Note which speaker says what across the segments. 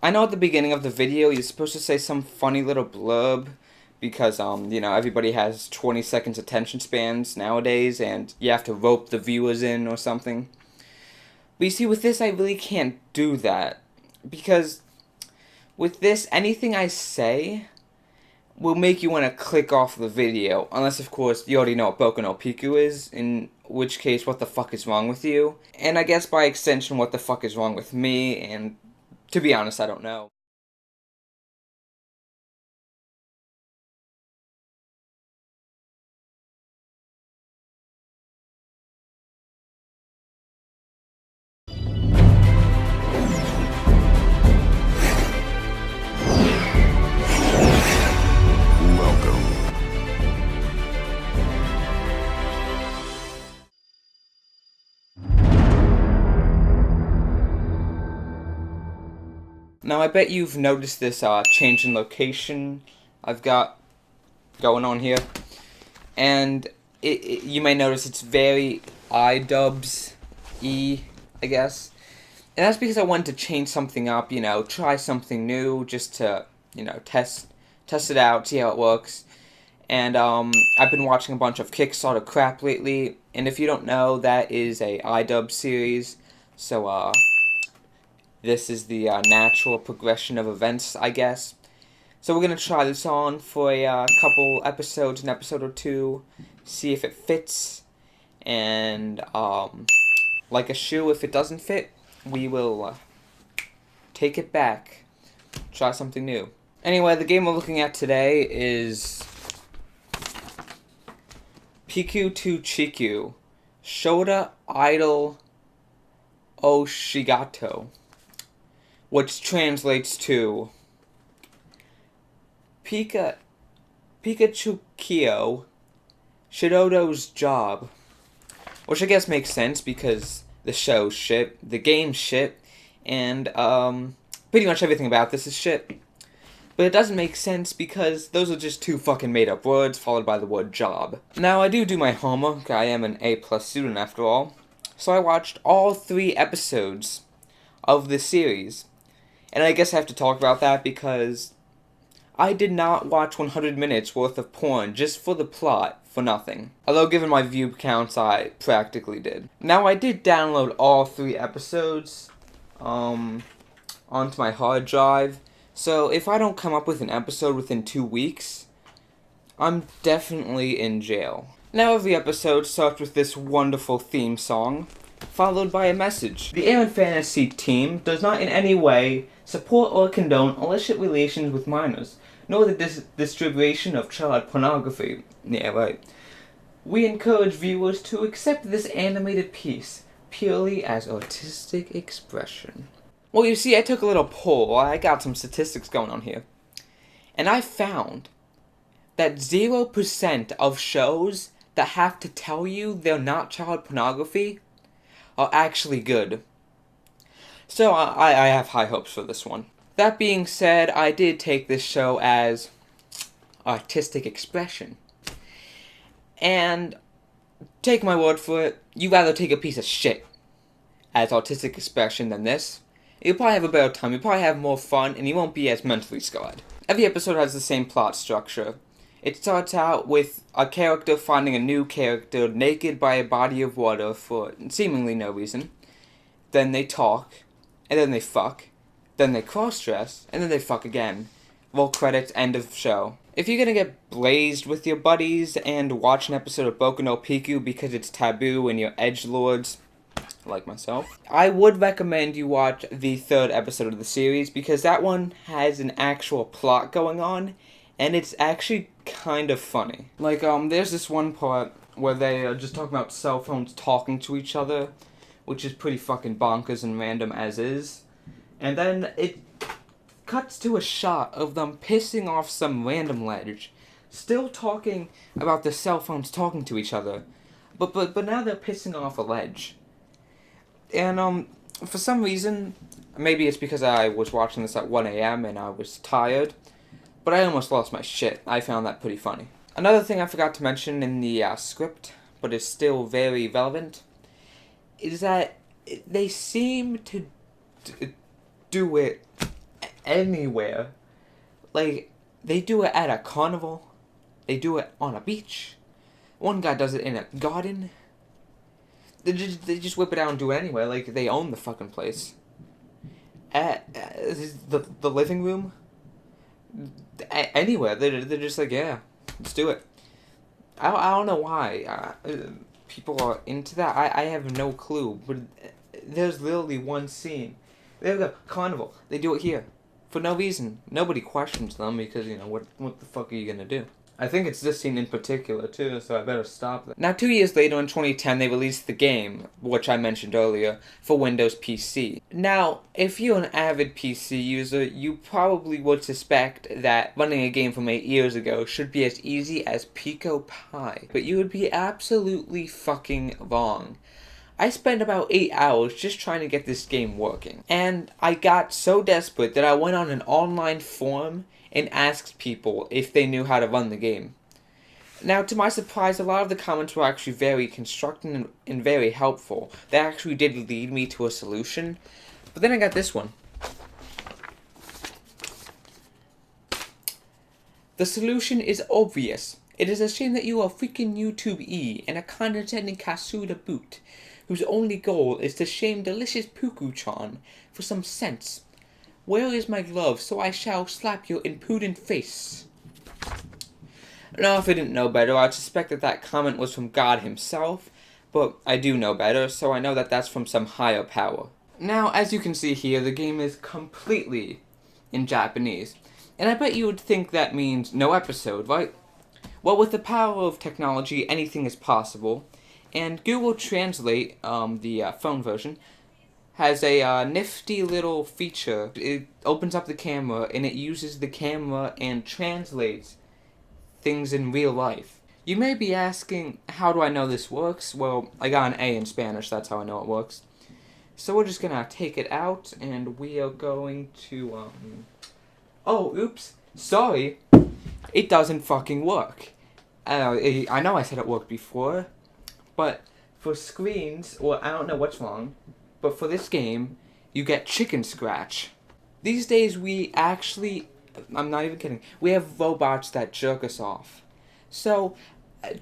Speaker 1: I know at the beginning of the video you're supposed to say some funny little blurb because, you know, everybody has 20 seconds attention spans nowadays and you have to rope the viewers in or something. But you see, with this, I really can't do that because with this, anything I say will make you want to click off the video, unless, of course, you already know what Boku no Pico is, in which case, what the fuck is wrong with you? And I guess by extension, what the fuck is wrong with me, and to be honest, I don't know.
Speaker 2: Welcome.
Speaker 1: Now, I bet you've noticed this change in location I've got going on here. And you may notice it's very iDubbbz-y, I guess. And that's because I wanted to change something up, you know, try something new just to, you know, test it out, see how it works. And I've been watching a bunch of Kickstarter crap lately, and if you don't know, that is a iDub series. So this is the natural progression of events, I guess. So we're gonna try this on for a couple episodes, an episode or two, see if it fits, and like a shoe, if it doesn't fit, we will take it back, try something new. Anyway, the game we're looking at today is Pico to Chiko, Shota Idol Oshigoto, which translates to Pikachu Kyo, Shidodo's job. Which I guess makes sense because the show's shit, the game's shit, and pretty much everything about this is shit. But it doesn't make sense because those are just two fucking made up words followed by the word job. Now I do my homework, I am an A+ student after all. So I watched all 3 episodes of this series. And I guess I have to talk about that because I did not watch 100 minutes worth of porn just for the plot, for nothing. Although given my view counts, I practically did. Now I did download all 3 episodes onto my hard drive, so if I don't come up with an episode within 2 weeks, I'm definitely in jail. Now every episode starts with this wonderful theme song, followed by a message. The Air and Fantasy team does not in any way support or condone illicit relations with minors, nor the distribution of child pornography. Yeah, right. We encourage viewers to accept this animated piece purely as artistic expression. Well, you see, I took a little poll. I got some statistics going on here. And I found that 0% of shows that have to tell you they're not child pornography are actually good. So I have high hopes for this one. That being said, I did take this show as artistic expression. And take my word for it, you'd rather take a piece of shit as artistic expression than this. You'll probably have a better time, you'll probably have more fun, and you won't be as mentally scarred. Every episode has the same plot structure. It starts out with a character finding a new character naked by a body of water for seemingly no reason. Then they talk, and then they fuck, then they cross-dress, and then they fuck again. Roll credits, end of show. If you're gonna get blazed with your buddies and watch an episode of Boku no Pico because it's taboo and you're edgelords, like myself, I would recommend you watch the 3rd episode of the series because that one has an actual plot going on, and it's actually kind of funny. Like, there's this one part where they are just talking about cell phones talking to each other, which is pretty fucking bonkers and random as is. And then it cuts to a shot of them pissing off some random ledge, still talking about the cell phones talking to each other, but now they're pissing off a ledge. And for some reason, maybe it's because I was watching this at 1 a.m. and I was tired, but I almost lost my shit. I found that pretty funny. Another thing I forgot to mention in the script, but is still very relevant, is that they seem to do it anywhere. Like, they do it at a carnival. They do it on a beach. One guy does it in a garden. They just whip it out and do it anywhere. Like, they own the fucking place. At the living room. Anywhere. They're just like, yeah, let's do it. I don't know why people are into that. I have no clue. But there's literally one scene. They have a carnival. They do it here. For no reason. Nobody questions them because, you know, what the fuck are you gonna do? I think it's this scene in particular, too, so I better stop that. Now, 2 years later, in 2010, they released the game, which I mentioned earlier, for Windows PC. Now, if you're an avid PC user, you probably would suspect that running a game from 8 years ago should be as easy as Pico Pie. But you would be absolutely fucking wrong. I spent about 8 hours just trying to get this game working. And I got so desperate that I went on an online forum and asked people if they knew how to run the game. Now, to my surprise, a lot of the comments were actually very constructive and very helpful. They actually did lead me to a solution. But then I got this one. The solution is obvious. It is a shame that you are freaking YouTube-E and a condescending Kasu to boot, whose only goal is to shame delicious Puku-chan for some sense. Where is my glove, so I shall slap your impudent face? Now, if I didn't know better, I'd suspect that that comment was from God himself, but I do know better, so I know that that's from some higher power. Now, as you can see here, the game is completely in Japanese, and I bet you would think that means no episode, right? Well, with the power of technology, anything is possible, and Google Translate, the phone version, has a nifty little feature. It opens up the camera, and it uses the camera and translates things in real life. You may be asking, how do I know this works? Well, I got an A in Spanish, that's how I know it works. So we're just gonna take it out, and we are going to, oh, oops, sorry. It doesn't fucking work. I know I said it worked before, but for screens, or I don't know what's wrong, but for this game, you get chicken scratch. These days we actually, I'm not even kidding, we have robots that jerk us off. So,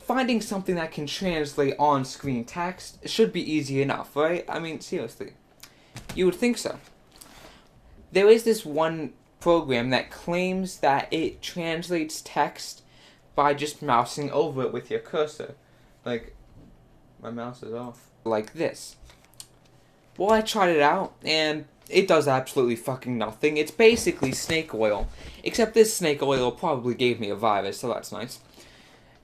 Speaker 1: finding something that can translate on-screen text should be easy enough, right? I mean, seriously. You would think so. There is this one program that claims that it translates text by just mousing over it with your cursor. Like, my mouse is off. Like this. Well, I tried it out, and it does absolutely fucking nothing. It's basically snake oil. Except this snake oil probably gave me a virus, so that's nice.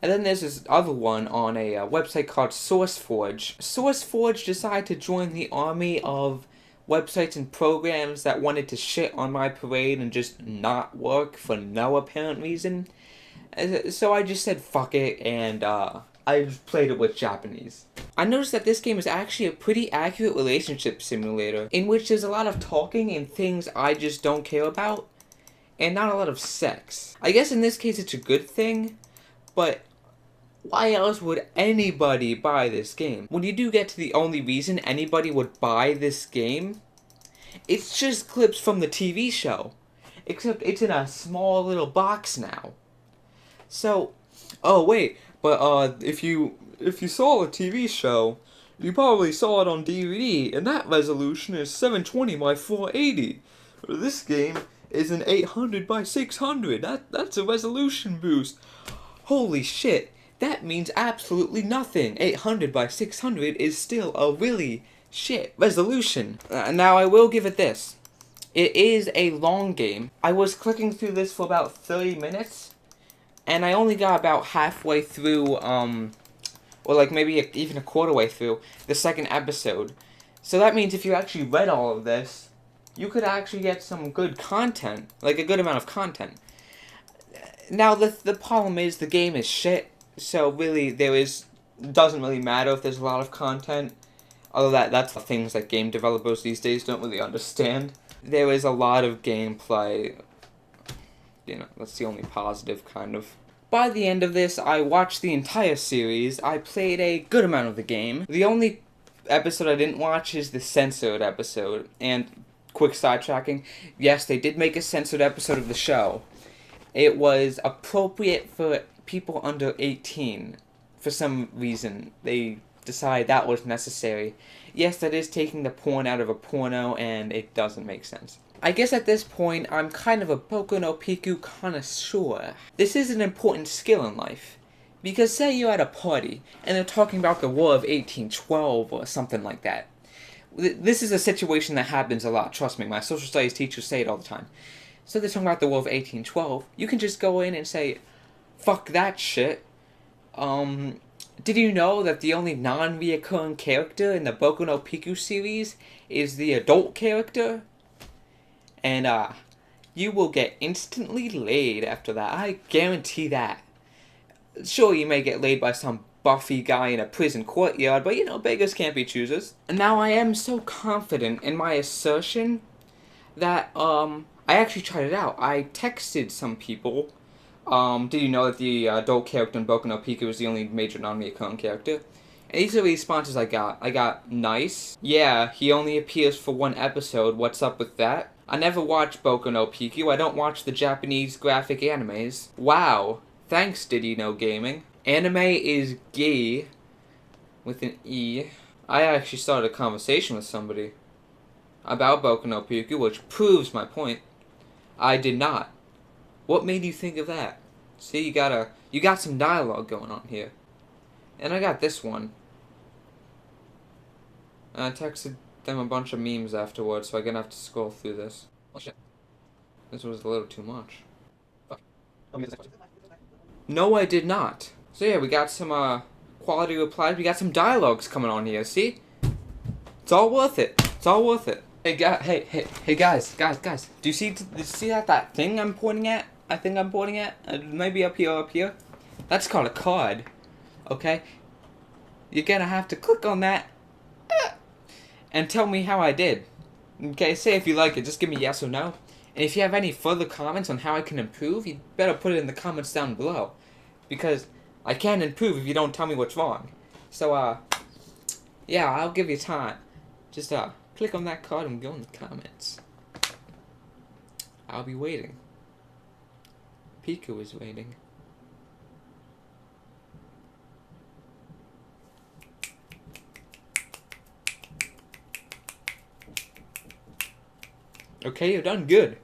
Speaker 1: And then there's this other one on a website called SourceForge. SourceForge decided to join the army of websites and programs that wanted to shit on my parade and just not work for no apparent reason. So I just said fuck it, and I just played it with Japanese. I noticed that this game is actually a pretty accurate relationship simulator, in which there's a lot of talking and things I just don't care about, and not a lot of sex. I guess in this case it's a good thing, but why else would anybody buy this game? When you do get to the only reason anybody would buy this game, it's just clips from the TV show. Except it's in a small little box now. So, oh wait, but if you saw a TV show, you probably saw it on DVD, and that resolution is 720 by 480. This game is an 800 by 600. That's a resolution boost. Holy shit, that means absolutely nothing. 800 by 600 is still a really shit resolution. Now, I will give it this. It is a long game. I was clicking through this for about 30 minutes, and I only got about halfway through, or like maybe even a quarter way through the second episode. So that means if you actually read all of this, you could actually get some good content, like a good amount of content. Now, the problem is the game is shit, so really doesn't really matter if there's a lot of content. Although that's the things that game developers these days don't really understand. There is a lot of gameplay, you know, that's the only positive, kind of. By the end of this, I watched the entire series. I played a good amount of the game. The only episode I didn't watch is the censored episode, and quick sidetracking. Yes, they did make a censored episode of the show. It was appropriate for people under 18. For some reason, they decided that was necessary. Yes, that is taking the porn out of a porno, and it doesn't make sense. I guess at this point, I'm kind of a Boku no Pico connoisseur. This is an important skill in life. Because say you're at a party, and they're talking about the War of 1812 or something like that. This is a situation that happens a lot, trust me, my social studies teachers say it all the time. So they're talking about the War of 1812, you can just go in and say, fuck that shit. Did you know that the only non-reoccurring character in the Boku no Pico series is the adult character? And, you will get instantly laid after that. I guarantee that. Sure, you may get laid by some buffy guy in a prison courtyard, but you know, beggars can't be choosers. And now I am so confident in my assertion that, I actually tried it out. I texted some people. Did you know that the adult character in Boku no Pico is the only major non-reoccurring character? And these are the responses I got. I got, nice. Yeah, he only appears for one episode. What's up with that? I never watched Boku no Pico. I don't watch the Japanese graphic animes. Wow. Thanks, Did You Know Gaming. Anime is gay. With an E. I actually started a conversation with somebody about Boku no Pico, which proves my point. I did not. What made you think of that? See, you got some dialogue going on here. And I got this one. I texted them a bunch of memes afterwards, so I'm gonna have to scroll through this. Oh shit. This was a little too much. Fuck. No, I did not. So yeah, we got some quality replies. We got some dialogues coming on here. See? It's all worth it. It's all worth it. Hey guys. Do you see that thing I'm pointing at? I think I'm pointing at maybe up here. That's called a card. Okay. You're gonna have to click on that and tell me how I did. Okay, say if you like it, just give me yes or no. And if you have any further comments on how I can improve, you better put it in the comments down below. Because I can't improve if you don't tell me what's wrong. So, yeah, I'll give you time. Just, click on that card and go in the comments. I'll be waiting. Piko is waiting. Okay, you're done good.